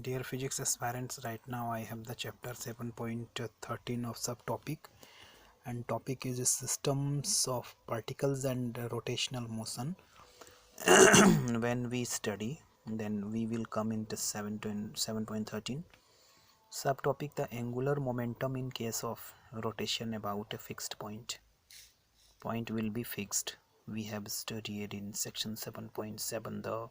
Dear physics aspirants, right now I have the chapter 7.13 of subtopic, and topic is systems of particles and rotational motion. When we study, then we will come into 7.13 subtopic, the angular momentum in case of rotation about a fixed point. Point will be fixed. We have studied in section 7.7 the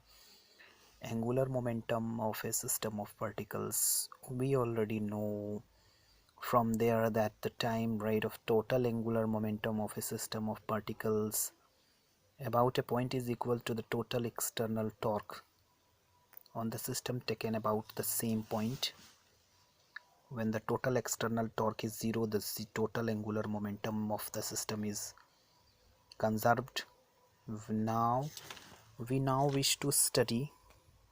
angular momentum of a system of particles. We already know from there that the time rate of total angular momentum of a system of particles about a point is equal to the total external torque on the system taken about the same point. When the total external torque is zero, the total angular momentum of the system is conserved. Now we wish to study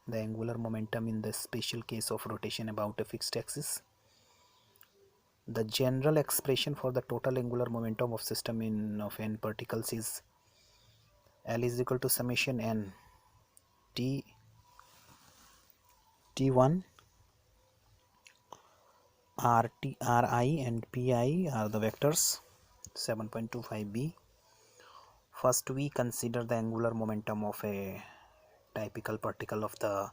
the angular momentum in the special case of rotation about a fixed axis. The general expression for the total angular momentum of system of n particles is L is equal to summation n t1 ri and pi are the vectors. 7.25b. First we consider the angular momentum of a typical particle of the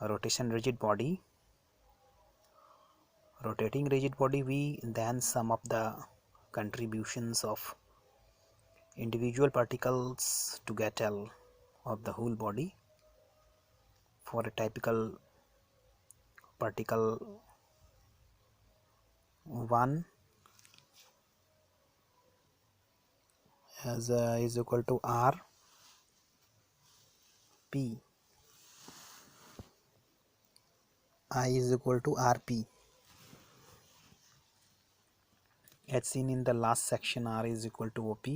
rotation rigid body. Rotating rigid body, we then sum up the contributions of individual particles to get L of the whole body. For a typical particle 1 is equal to R P, I is equal to RP. As seen in the last section, R is equal to OP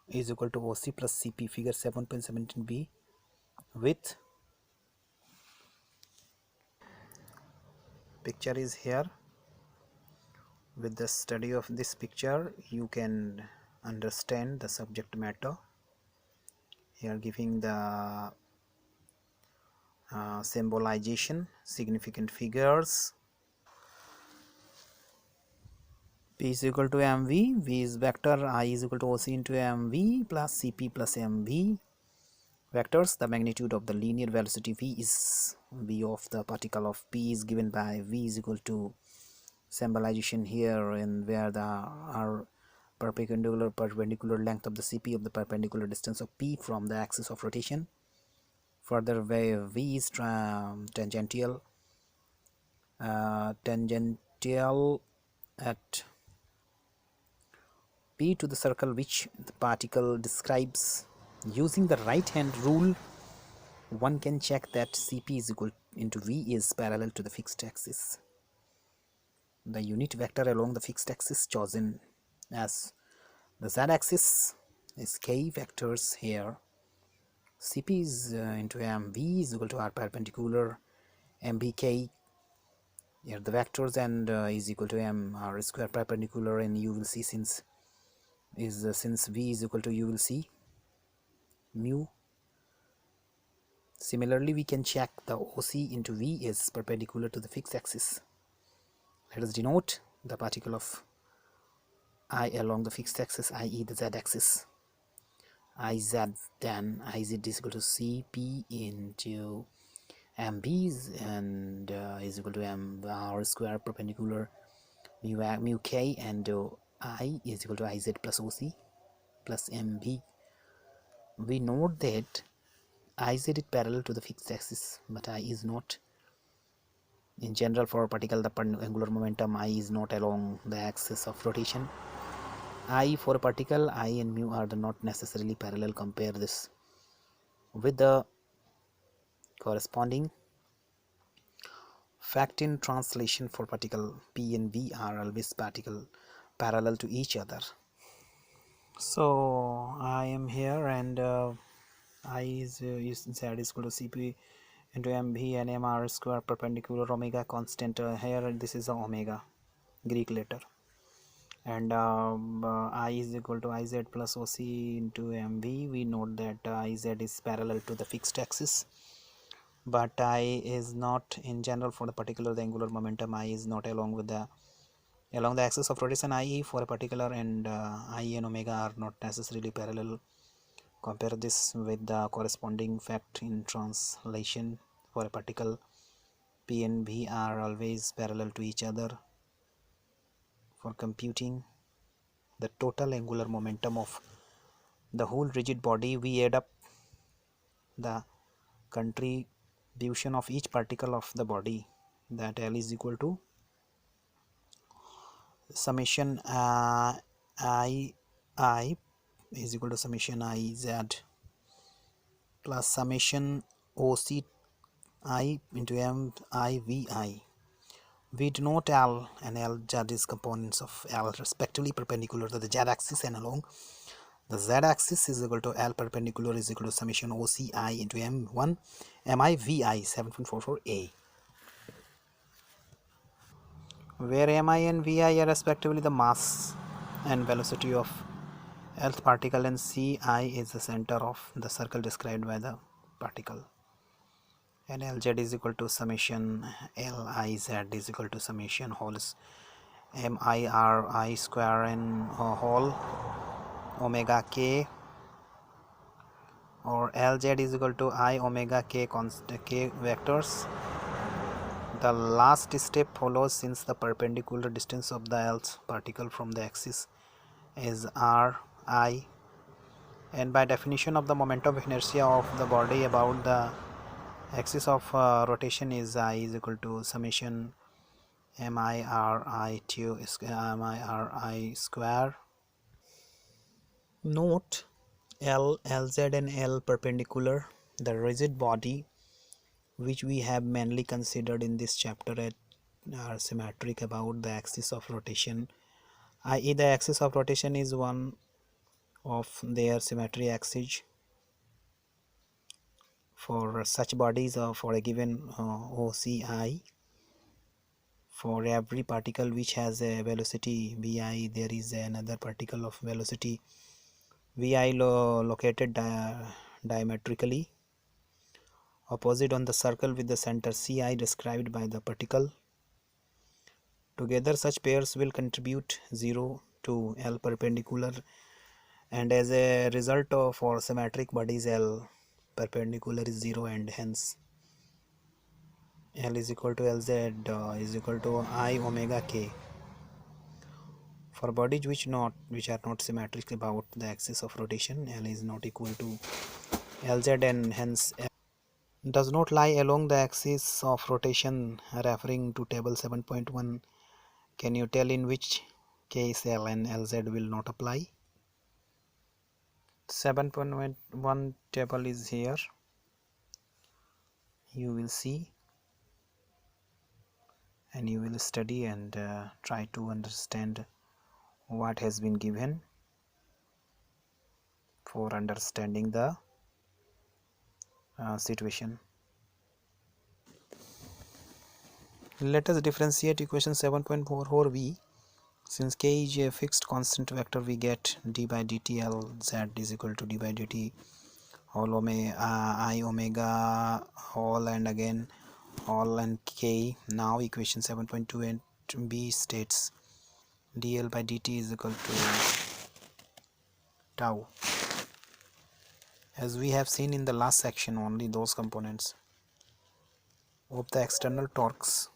is equal to OC plus CP, figure 7.17b, with picture is here. With the study of this picture you can understand the subject matter. Here giving the symbolization, significant figures. P is equal to mv, v is vector, I is equal to OC into mv plus CP plus mv vectors. The magnitude of the linear velocity v is v of the particle of P is given by v is equal to symbolization here, and where the r perpendicular length of the CP of the perpendicular distance of P from the axis of rotation. Further, where v is tangential at P to the circle which the particle describes. Using the right hand rule, one can check that CP is equal into V is parallel to the fixed axis. The unit vector along the fixed axis chosen as the z-axis is k vectors here. CP is into mv is equal to r perpendicular mbk here the vectors, and is equal to m r square perpendicular, and you will see since v is equal to, you will see mu. Similarly, we can check the OC into V is perpendicular to the fixed axis. Let us denote the particle of I along the fixed axis, i.e. the z-axis. Iz, then Iz is equal to Cp into mb, and is equal to m r square perpendicular mu k, and I is equal to Iz plus OC plus mb. We note that Iz is parallel to the fixed axis, but I is not. In general, for a particle, the angular momentum I is not along the axis of rotation. I for a particle, I and mu are not necessarily parallel. Compare this with the corresponding fact in translation. For particle P and V are always parallel to each other. So I am here, and I is z is equal to Cp into mv and mr square perpendicular omega constant. Here this is the omega, Greek letter. and I is equal to Iz plus OC into mv. We note that Iz is parallel to the fixed axis, but I is not in general for the particular the angular momentum. I is not along the axis of rotation, IE for a particular, and I and omega are not necessarily parallel. Compare this with the corresponding fact in translation. For a particle, P and V are always parallel to each other. For computing the total angular momentum of the whole rigid body, we add up the contribution of each particle of the body, that L is equal to summation I is equal to summation Iz plus summation OC I into M I V I. We denote L and LZ is components of L respectively perpendicular to the Z axis and along the Z axis is equal to L perpendicular is equal to summation OCI into M1 MIVI 7.44a, where MI and VI are respectively the mass and velocity of Lth particle and Ci is the center of the circle described by the particle, and Lz is equal to summation Liz is equal to summation wholes MIRI square and whole omega k, or Lz is equal to I omega k constant k vectors. The last step follows since the perpendicular distance of the Lth particle from the axis is Ri, and by definition of the momentum of inertia of the body about the axis of rotation is I is equal to summation MIRI square. Note L, Lz and L perpendicular, the rigid body which we have mainly considered in this chapter are symmetric about the axis of rotation, i.e. the axis of rotation is one of their symmetry axes for such bodies for a given OCI. For every particle which has a velocity vi, there is another particle of velocity vi located diametrically opposite on the circle with the center Ci described by the particle. Together such pairs will contribute 0 to L perpendicular, and as a result for symmetric bodies L perpendicular is 0 and hence L is equal to Lz is equal to I omega k. For bodies which are not symmetric about the axis of rotation, L is not equal to Lz and hence L does not lie along the axis of rotation, referring to table 7.1. Can you tell in which case L and Lz will not apply? 7.1 table is here. You will see and you will study and try to understand what has been given for understanding the situation. Let us differentiate equation 7.44b. Since k is a fixed constant vector, we get d by dt Lz is equal to d by dt whole omega I omega whole and again whole and k. Now equation 7.28b states dl by dt is equal to tau. As we have seen in the last section, only those components of the external torques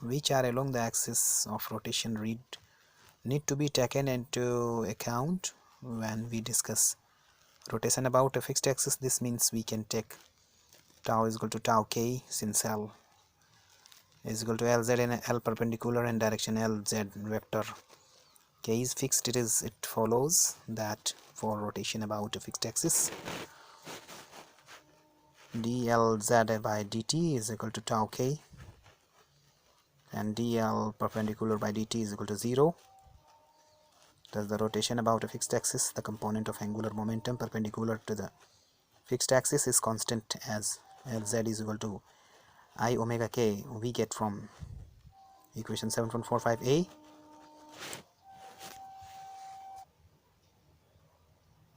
which are along the axis of rotation need to be taken into account when we discuss rotation about a fixed axis. This means we can take tau is equal to tau k, since L is equal to Lz and L perpendicular and direction Lz vector k is fixed. It follows that for rotation about a fixed axis, dLz by dt is equal to tau k and dl perpendicular by dt is equal to 0. Thus the rotation about a fixed axis, the component of angular momentum perpendicular to the fixed axis is constant, as Lz is equal to I omega k we get from equation 7.45a.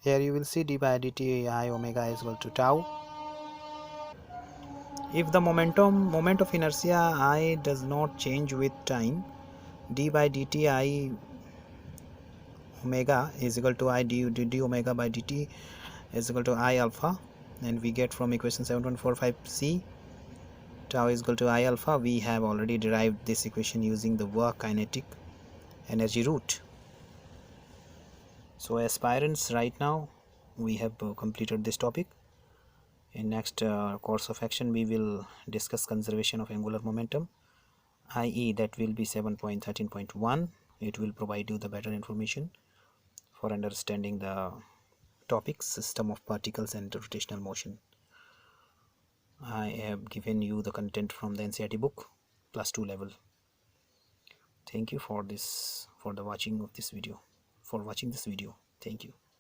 Here you will see d by dt I omega is equal to tau. If the moment of inertia I does not change with time, d by dt I omega is equal to I d omega by dt is equal to I alpha, and we get from equation 7145c tau is equal to I alpha. We have already derived this equation using the work kinetic energy root. So aspirants, right now we have completed this topic. In next course of action we will discuss conservation of angular momentum, i.e. that will be 7.13.1. It will provide you the better information for understanding the topic system of particles and rotational motion. I have given you the content from the NCERT book +2 level. Thank you for the watching this video. Thank you.